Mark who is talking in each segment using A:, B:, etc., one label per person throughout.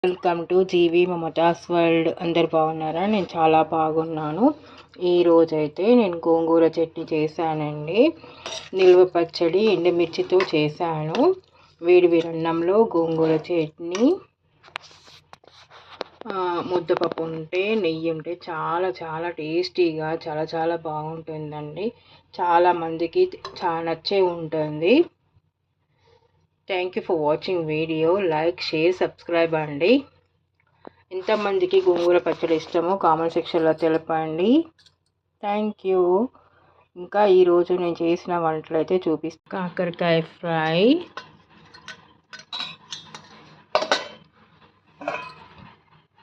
A: Welcome to GV Mamata's world. అందరు బాగున్నారా? నేను చాలా బాగున్నాను. ఈరోజైతే నేను గోంగూర చట్నీ చేశానండి. నిల్వ పచ్చడి ఎండుమిర్చితో చేశాను. వేడి వేడి అన్నంలో గోంగూర చట్నీ, ముద్దపప్పు ఉంటే, నెయ్యి ఉంటే చాలా చాలా టేస్టీగా చాలా బాగుంటుందండి. చాలామందికి నచ్చే ఉంటుంది. Thank you for watching video. Like, share, subscribe అండి. ఎంతమందికి గోంగూర పచ్చడి ఇష్టమో కామెంట్ సెక్షన్లో తెలపండి. Thank you. ఇంకా ఈరోజు నేను చేసిన వంటలు అయితే చూపిస్తాను. కాకరకాయ ఫ్రై,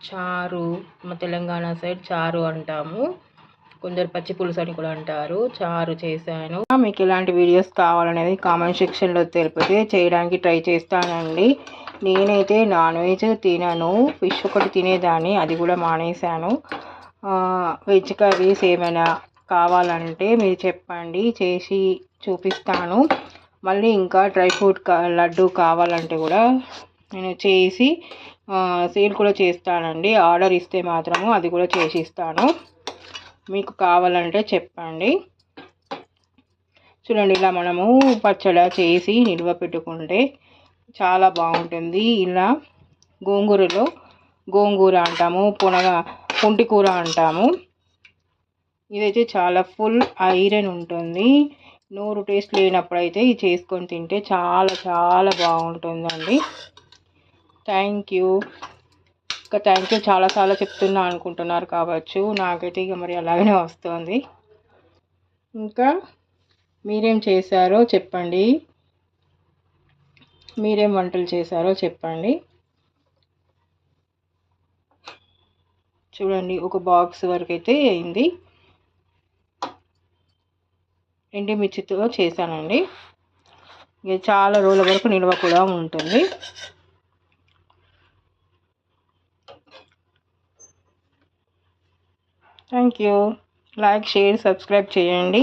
A: చారు, మా తెలంగాణ సైడ్ చారు అంటాము, కొందరు పచ్చి పులుసు అని కూడా అంటారు. చారు చేశాను. మీకు ఎలాంటి వీడియోస్ కావాలనేది కామెంట్ సెక్షన్లో తెలిపితే చేయడానికి ట్రై చేస్తానండి. నేనైతే నాన్ వెజ్ తినను, ఫిష్ ఒకటి తినేదాన్ని, అది కూడా మానేశాను. వెజ్ కర్రీస్ ఏమైనా కావాలంటే మీరు చెప్పండి, చేసి చూపిస్తాను. మళ్ళీ ఇంకా డ్రై ఫ్రూట్ లడ్డు కావాలంటే కూడా నేను చేసి సేల్ కూడా చేస్తానండి. ఆర్డర్ ఇస్తే మాత్రము అది కూడా చేసి ఇస్తాను. మీకు కావాలంటే చెప్పండి. చూడండి, ఇలా మనము పచ్చడి చేసి నిల్వ పెట్టుకుంటే చాలా బాగుంటుంది. ఇలా గోంగూరలో గోంగూర అంటాము, పుంటి కూర అంటాము. ఇదైతే చాలా ఫుల్ ఐరన్ ఉంటుంది. నోరు టేస్ట్ లేనప్పుడైతే ఇది చేసుకొని తింటే చాలా బాగుంటుందండి. Thank you. ఇంకా థ్యాంక్ యూ చాలాసార్లు చెప్తున్నా అనుకుంటున్నారు కావచ్చు. నాకైతే ఇక మరి అలాగనే వస్తుంది. ఇంకా మీరేం చేశారో చెప్పండి, మీరేం వంటలు చేశారో చెప్పండి. చూడండి, ఒక బాక్స్ వరకు అయితే అయింది. ఎండుమిర్చితో చేశానండి. ఇక చాలా రోజుల వరకు నిల్వ కూడా ఉంటుంది. Thank you. Like, share, subscribe చేయండి.